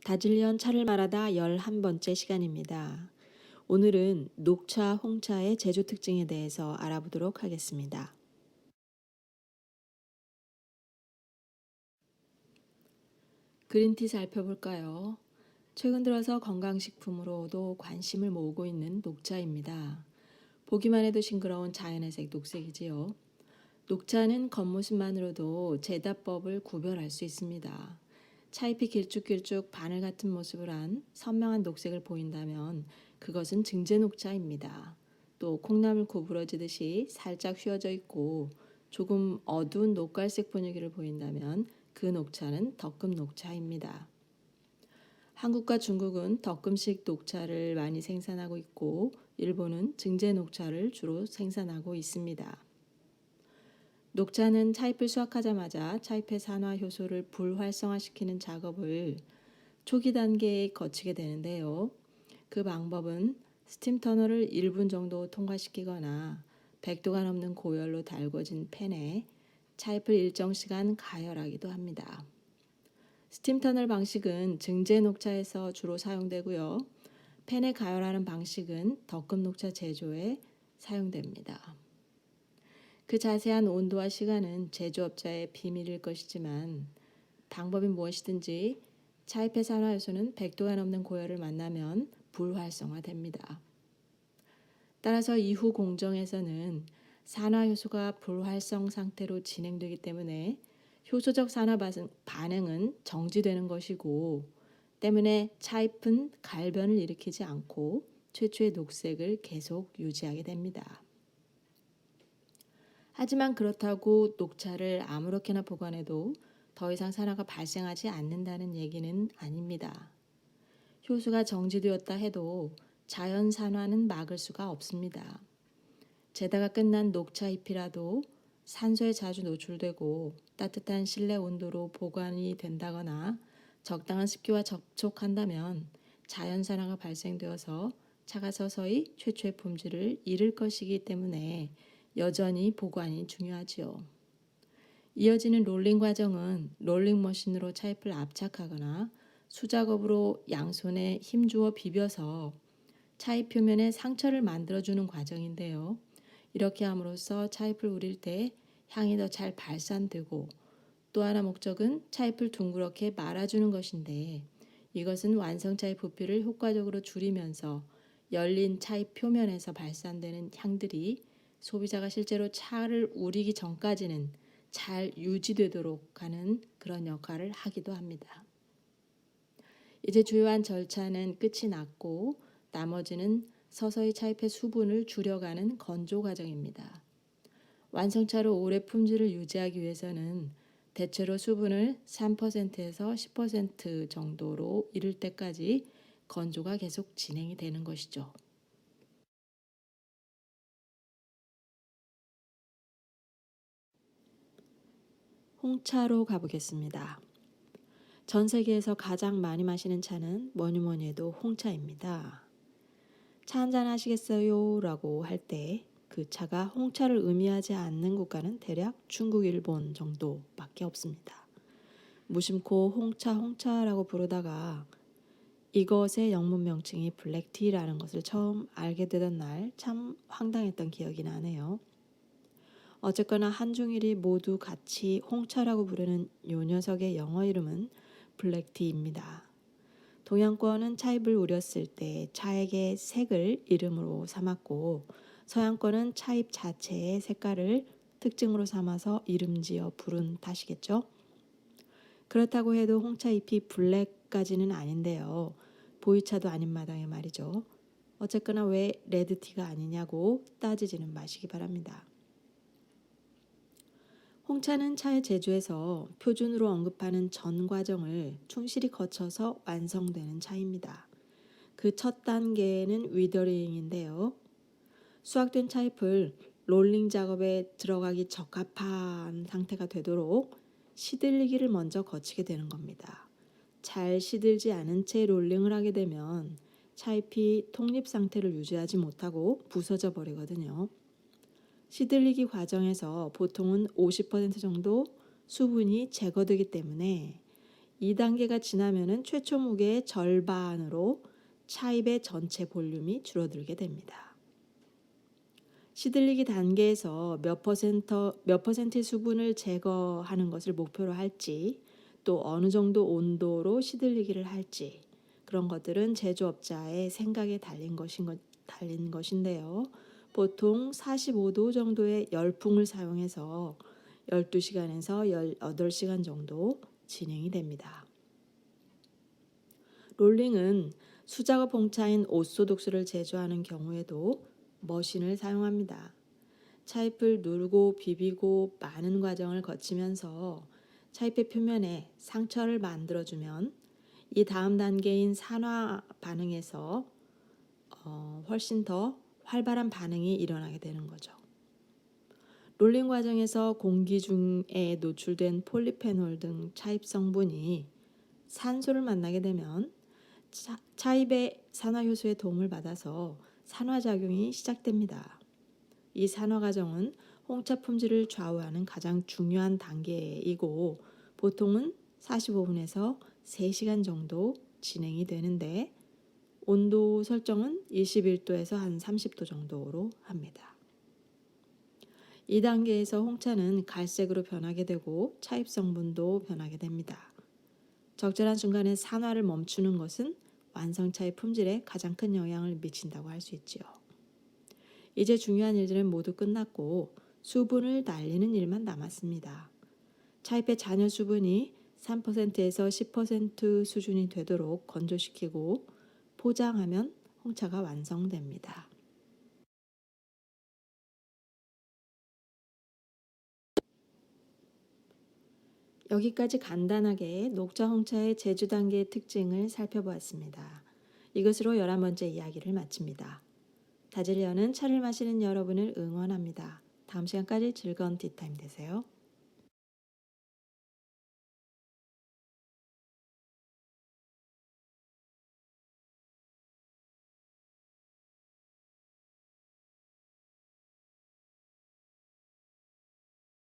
다질리언 차를 말하다 11번째 시간입니다. 오늘은 녹차, 홍차의 제조 특징에 대해서 알아보도록 하겠습니다. 그린티 살펴볼까요? 최근 들어서 건강식품으로도 관심을 모으고 있는 녹차입니다. 보기만 해도 싱그러운 자연의 색 녹색이지요. 녹차는 겉모습만으로도 제다법을 구별할 수 있습니다. 차잎이 길쭉길쭉 바늘 같은 모습을 한 선명한 녹색을 보인다면 그것은 증제 녹차입니다. 또 콩나물 구부러지듯이 살짝 휘어져 있고 조금 어두운 녹갈색 분위기를 보인다면 그 녹차는 덕금 녹차입니다. 한국과 중국은 덕금식 녹차를 많이 생산하고 있고 일본은 증제 녹차를 주로 생산하고 있습니다. 녹차는 차잎을 수확하자마자 차잎의 산화 효소를 불활성화시키는 작업을 초기 단계에 거치게 되는데요. 그 방법은 스팀 터널을 1분 정도 통과시키거나 100도가 넘는 고열로 달궈진 팬에 차잎을 일정 시간 가열하기도 합니다. 스팀 터널 방식은 증제 녹차에서 주로 사용되고요. 팬에 가열하는 방식은 덕금 녹차 제조에 사용됩니다. 그 자세한 온도와 시간은 제조업자의 비밀일 것이지만 방법이 무엇이든지 차잎의 산화효소는 100도가 넘는 고열을 만나면 불활성화됩니다. 따라서 이후 공정에서는 산화효소가 불활성 상태로 진행되기 때문에 효소적 산화 반응은 정지되는 것이고 때문에 차잎은 갈변을 일으키지 않고 최초의 녹색을 계속 유지하게 됩니다. 하지만 그렇다고 녹차를 아무렇게나 보관해도 더 이상 산화가 발생하지 않는다는 얘기는 아닙니다. 효소가 정지되었다 해도 자연 산화는 막을 수가 없습니다. 재다가 끝난 녹차 잎이라도 산소에 자주 노출되고 따뜻한 실내 온도로 보관이 된다거나 적당한 습기와 접촉한다면 자연 산화가 발생되어서 차가 서서히 최초의 품질을 잃을 것이기 때문에 여전히 보관이 중요하지요. 이어지는 롤링 과정은 롤링 머신으로 차잎을 압착하거나 수작업으로 양손에 힘주어 비벼서 차잎 표면에 상처를 만들어주는 과정인데요. 이렇게 함으로써 차잎을 우릴 때 향이 더 잘 발산되고 또 하나 목적은 차잎을 둥그렇게 말아주는 것인데 이것은 완성차의 부피를 효과적으로 줄이면서 열린 차잎 표면에서 발산되는 향들이 소비자가 실제로 차를 우리기 전까지는 잘 유지되도록 하는 그런 역할을 하기도 합니다. 이제 주요한 절차는 끝이 났고 나머지는 서서히 차잎의 수분을 줄여가는 건조 과정입니다. 완성차로 오래 품질을 유지하기 위해서는 대체로 수분을 3%에서 10% 정도로 이를 때까지 건조가 계속 진행이 되는 것이죠. 홍차로 가보겠습니다. 전 세계에서 가장 많이 마시는 차는 뭐니 해도 홍차입니다. 차 한잔 하시겠어요? 라고 할 때 그 차가 홍차를 의미하지 않는 국가는 대략 중국, 일본 정도밖에 없습니다. 무심코 홍차라고 부르다가 이것의 영문 명칭이 블랙티라는 것을 처음 알게 되던 날 참 황당했던 기억이 나네요. 어쨌거나 한중일이 모두 같이 홍차라고 부르는 요 녀석의 영어 이름은 블랙티입니다. 동양권은 차잎을 우렸을 때 차액의 색을 이름으로 삼았고 서양권은 차잎 자체의 색깔을 특징으로 삼아서 이름지어 부른 탓이겠죠. 그렇다고 해도 홍차잎이 블랙까지는 아닌데요. 보이차도 아닌 마당에 말이죠. 어쨌거나 왜 레드티가 아니냐고 따지지는 마시기 바랍니다. 홍차는 차의 제조에서 표준으로 언급하는 전 과정을 충실히 거쳐서 완성되는 차입니다. 그 첫 단계는 위더링인데요. 수확된 차잎을 롤링 작업에 들어가기 적합한 상태가 되도록 시들리기를 먼저 거치게 되는 겁니다. 잘 시들지 않은 채 롤링을 하게 되면 차잎이 통립 상태를 유지하지 못하고 부서져 버리거든요. 시들리기 과정에서 보통은 50% 정도 수분이 제거되기 때문에 2단계가 지나면은 최초 무게의 절반으로 차입의 전체 볼륨이 줄어들게 됩니다. 시들리기 단계에서 몇 퍼센트의 수분을 제거하는 것을 목표로 할지, 또 어느 정도 온도로 시들리기를 할지, 그런 것들은 제조업자의 생각에 달린 것인데요. 보통 45도 정도의 열풍을 사용해서 12시간에서 18시간 정도 진행이 됩니다. 롤링은 수작업 홍차인 오소독스를 제조하는 경우에도 머신을 사용합니다. 차잎을 누르고 비비고 많은 과정을 거치면서 차잎의 표면에 상처를 만들어주면 이 다음 단계인 산화 반응에서 훨씬 더 활발한 반응이 일어나게 되는 거죠. 롤링 과정에서 공기 중에 노출된 폴리페놀 등 차입 성분이 산소를 만나게 되면 차입의 산화 효소의 도움을 받아서 산화작용이 시작됩니다. 이 산화 과정은 홍차 품질을 좌우하는 가장 중요한 단계이고 보통은 45분에서 3시간 정도 진행이 되는데 온도 설정은 21도에서 한 30도 정도로 합니다. 이 단계에서 홍차는 갈색으로 변하게 되고 차입 성분도 변하게 됩니다. 적절한 순간에 산화를 멈추는 것은 완성차의 품질에 가장 큰 영향을 미친다고 할 수 있지요. 이제 중요한 일들은 모두 끝났고 수분을 날리는 일만 남았습니다. 차잎의 잔여 수분이 3%에서 10% 수준이 되도록 건조시키고 포장하면 홍차가 완성됩니다. 여기까지 간단하게 녹차 홍차의 제조 단계의 특징을 살펴보았습니다. 이것으로 11번째 이야기를 마칩니다. 다지려는 차를 마시는 여러분을 응원합니다. 다음 시간까지 즐거운 티타임 되세요.